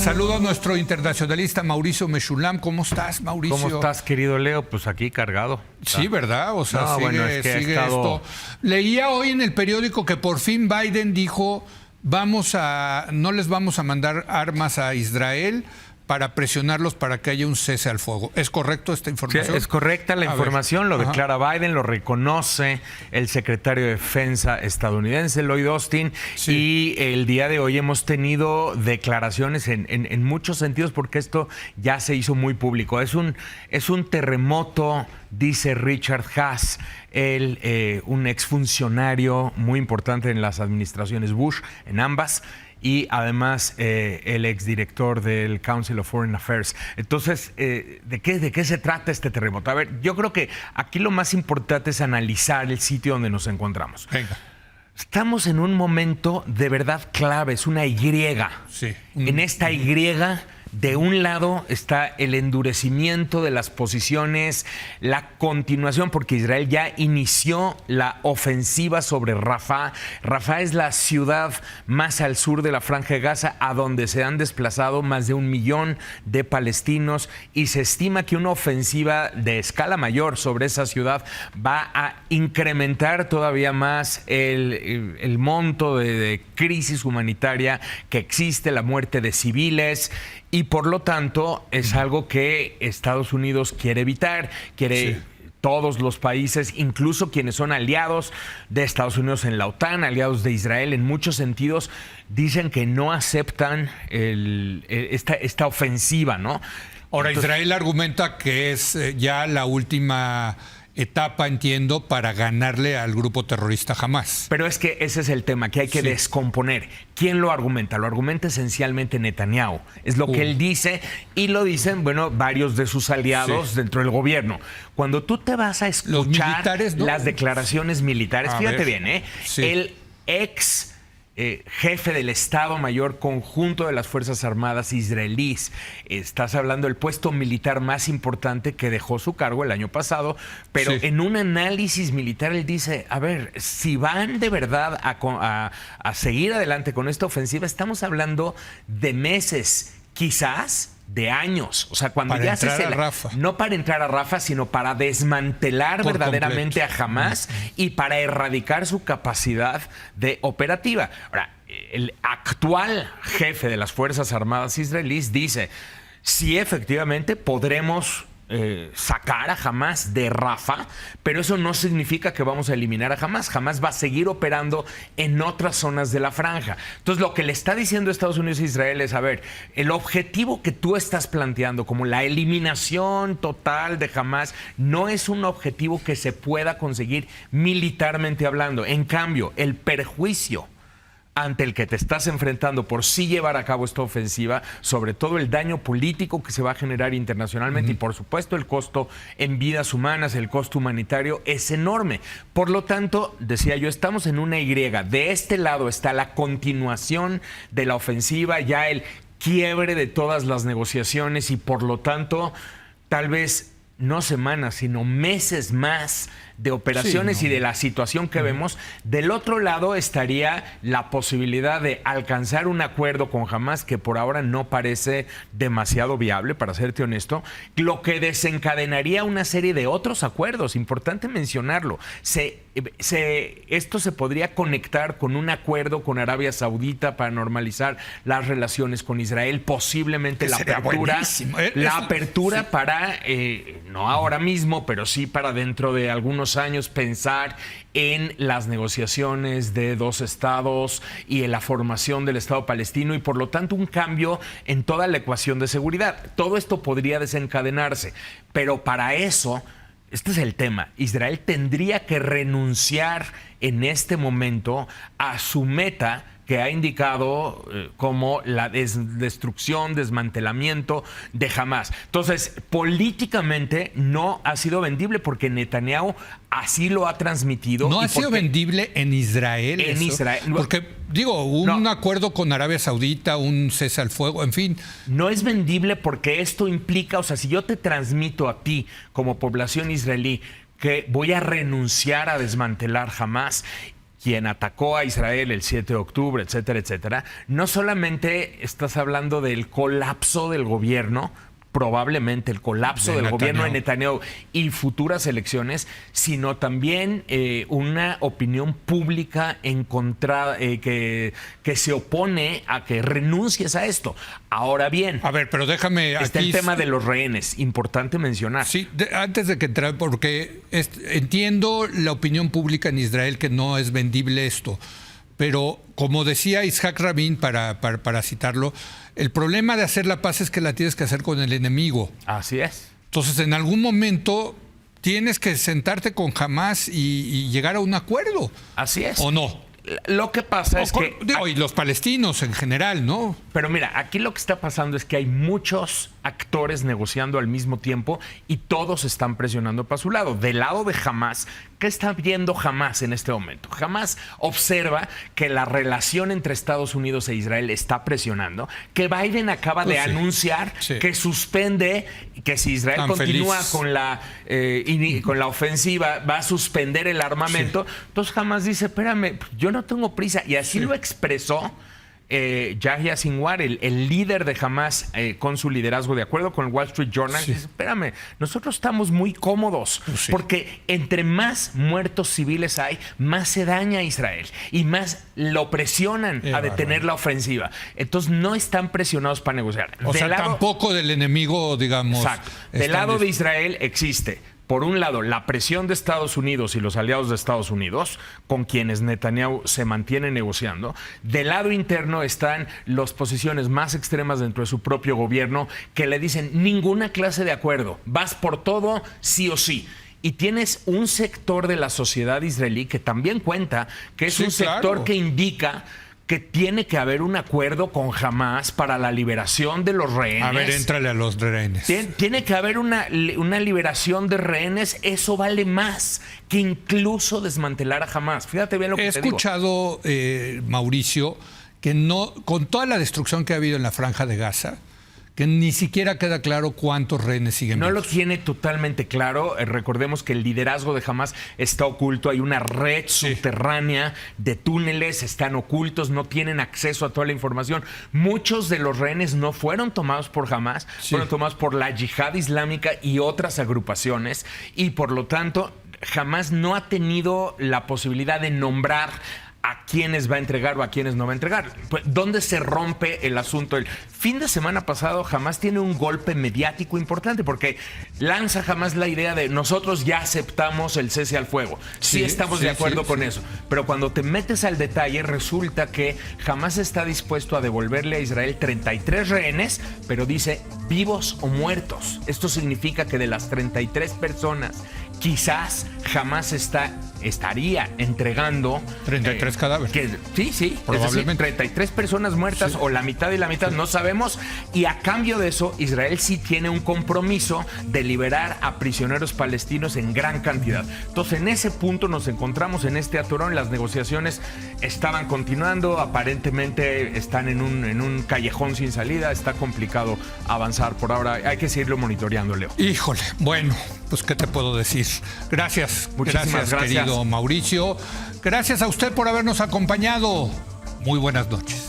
Saludo a nuestro internacionalista Mauricio Meshulam. ¿Cómo estás, Mauricio? ¿Cómo estás, querido Leo? Pues aquí cargado. Sí, ¿verdad? O sea, No, sigue, bueno, es que sigue estado... esto. Leía hoy en el periódico que por fin Biden dijo, no les vamos a mandar armas a Israel para presionarlos para que haya un cese al fuego. ¿Es correcto esta información? Sí, es correcta la información, lo declara Biden, lo reconoce el secretario de Defensa estadounidense, Lloyd Austin, sí. Y el día de hoy hemos tenido declaraciones en muchos sentidos porque esto ya se hizo muy público. Es un terremoto, dice Richard Haass, un exfuncionario muy importante en las administraciones Bush, en ambas, y además el exdirector del Council of Foreign Affairs. Entonces, ¿de qué se trata este terremoto? A ver, yo creo que aquí lo más importante es analizar el sitio donde nos encontramos. Venga. Estamos en un momento de verdad clave, es una Y. Sí. En esta Y, de un lado está el endurecimiento de las posiciones, la continuación, porque Israel ya inició la ofensiva sobre Rafah. Rafah es la ciudad más al sur de la Franja de Gaza, a donde se han desplazado más de 1 millón de palestinos, y se estima que una ofensiva de escala mayor sobre esa ciudad va a incrementar todavía más el monto de crisis humanitaria que existe, la muerte de civiles. Y por lo tanto es algo que Estados Unidos quiere evitar, todos los países, incluso quienes son aliados de Estados Unidos en la OTAN, aliados de Israel en muchos sentidos, dicen que no aceptan esta ofensiva, ¿no? Ahora, entonces, Israel argumenta que es ya la última etapa, entiendo, para ganarle al grupo terrorista Hamás. Pero es que ese es el tema que hay que descomponer. ¿Quién lo argumenta? Lo argumenta esencialmente Netanyahu. Es lo que él dice, y lo dicen, bueno, varios de sus aliados dentro del gobierno. Cuando tú te vas a escuchar las declaraciones militares, fíjate bien, el ex jefe del Estado Mayor Conjunto de las Fuerzas Armadas israelíes. Estás hablando del puesto militar más importante, que dejó su cargo el año pasado, pero en un análisis militar él dice, a ver, si van de verdad a seguir adelante con esta ofensiva, estamos hablando de meses, quizás de años. O sea, cuando ya no para entrar a Rafah, sino para desmantelar verdaderamente a Hamás y para erradicar su capacidad de operativa. Ahora, el actual jefe de las Fuerzas Armadas israelíes dice, sí, efectivamente podremos sacar a Hamás de Rafah, pero eso no significa que vamos a eliminar a Hamás. Hamás va a seguir operando en otras zonas de la franja. Entonces, lo que le está diciendo Estados Unidos a Israel es, a ver, el objetivo que tú estás planteando como la eliminación total de Hamás no es un objetivo que se pueda conseguir militarmente hablando. En cambio, el perjuicio ante el que te estás enfrentando por sí llevar a cabo esta ofensiva, sobre todo el daño político que se va a generar internacionalmente y por supuesto el costo en vidas humanas, el costo humanitario es enorme. Por lo tanto, decía yo, estamos en una Y. De este lado está la continuación de la ofensiva, ya el quiebre de todas las negociaciones y por lo tanto, tal vez no semanas, sino meses más de operaciones y de la situación que vemos. Del otro lado estaría la posibilidad de alcanzar un acuerdo con Hamás, que por ahora no parece demasiado viable, para serte honesto, lo que desencadenaría una serie de otros acuerdos. Importante mencionarlo. Esto se podría conectar con un acuerdo con Arabia Saudita para normalizar las relaciones con Israel, posiblemente la apertura para, no ahora mismo, pero sí para dentro de algunos años, pensar en las negociaciones de 2 estados y en la formación del Estado palestino y por lo tanto un cambio en toda la ecuación de seguridad. Todo esto podría desencadenarse, pero para eso, este es el tema, Israel tendría que renunciar en este momento a su meta que ha indicado como la destrucción, desmantelamiento de Hamás. Entonces, políticamente no ha sido vendible porque Netanyahu así lo ha transmitido. No ha sido vendible en Israel. En Israel. Porque, digo, un acuerdo con Arabia Saudita, un cese al fuego, en fin. No es vendible porque esto implica, o sea, si yo te transmito a ti como población israelí que voy a renunciar a desmantelar Hamás, quien atacó a Israel el 7 de octubre, etcétera, etcétera, no solamente estás hablando del colapso del gobierno, probablemente el colapso del gobierno de Netanyahu y futuras elecciones, sino también una opinión pública encontrada que se opone a que renuncies a esto. Ahora bien, a ver, pero déjame está aquí el tema de los rehenes, importante mencionar. Sí, antes de que entre, porque entiendo la opinión pública en Israel que no es vendible esto. Pero como decía Isaac Rabin, para citarlo, el problema de hacer la paz es que la tienes que hacer con el enemigo. Así es. Entonces, en algún momento tienes que sentarte con Hamás y llegar a un acuerdo. Así es. ¿O no? Lo que pasa es que... Y los palestinos en general, ¿no? Pero mira, aquí lo que está pasando es que hay muchos actores negociando al mismo tiempo y todos están presionando para su lado. Del lado de Hamás, ¿qué está viendo Hamás en este momento? Hamás observa que la relación entre Estados Unidos e Israel está presionando, que Biden acaba de anunciar que suspende, que si Israel continúa con la ofensiva, va a suspender el armamento. Sí. Entonces Hamás dice, espérame, yo no tengo prisa. Y así lo expresó Yahya Sinwar, el líder de Hamás, con su liderazgo, de acuerdo con el Wall Street Journal, dice, espérame, nosotros estamos muy cómodos, porque entre más muertos civiles hay, más se daña a Israel y más lo presionan a detener la ofensiva. Entonces no están presionados para negociar. O sea, tampoco del enemigo, digamos. Exacto. Del lado de Israel existe, por un lado, la presión de Estados Unidos y los aliados de Estados Unidos, con quienes Netanyahu se mantiene negociando. Del lado interno están las posiciones más extremas dentro de su propio gobierno, que le dicen ninguna clase de acuerdo, vas por todo sí o sí. Y tienes un sector de la sociedad israelí que también cuenta, que es un sector que indica que tiene que haber un acuerdo con Hamás para la liberación de los rehenes. A ver, éntrale a los rehenes. Tiene que haber una liberación de rehenes. Eso vale más que incluso desmantelar a Hamás. Fíjate bien lo que te digo. He escuchado, Mauricio, que no, con toda la destrucción que ha habido en la Franja de Gaza, que ni siquiera queda claro cuántos rehenes siguen vivos. No lo tiene totalmente claro. Recordemos que el liderazgo de Hamás está oculto. Hay una red subterránea de túneles, están ocultos, no tienen acceso a toda la información. Muchos de los rehenes no fueron tomados por Hamás, fueron tomados por la Yihad Islámica y otras agrupaciones. Y por lo tanto, Hamás no ha tenido la posibilidad de nombrar a quiénes va a entregar o a quiénes no va a entregar. Pues, ¿dónde se rompe el asunto? El fin de semana pasado Hamás tiene un golpe mediático importante porque lanza Hamás la idea de nosotros ya aceptamos el cese al fuego. Sí estamos de acuerdo con eso. Pero cuando te metes al detalle resulta que Hamás está dispuesto a devolverle a Israel 33 rehenes, pero dice vivos o muertos. Esto significa que de las 33 personas quizás Hamás estaría entregando 33 cadáveres. Sí, probablemente. Es decir, 33 personas muertas o la mitad y la mitad, no sabemos. Y a cambio de eso, Israel sí tiene un compromiso de liberar a prisioneros palestinos en gran cantidad. Entonces, en ese punto nos encontramos en este atorón. Las negociaciones estaban continuando, aparentemente están en un callejón sin salida. Está complicado avanzar por ahora. Hay que seguirlo monitoreando, Leo. Híjole, bueno, pues ¿qué te puedo decir? Gracias. Muchísimas gracias, querido Mauricio. Gracias a usted por habernos acompañado. Muy buenas noches.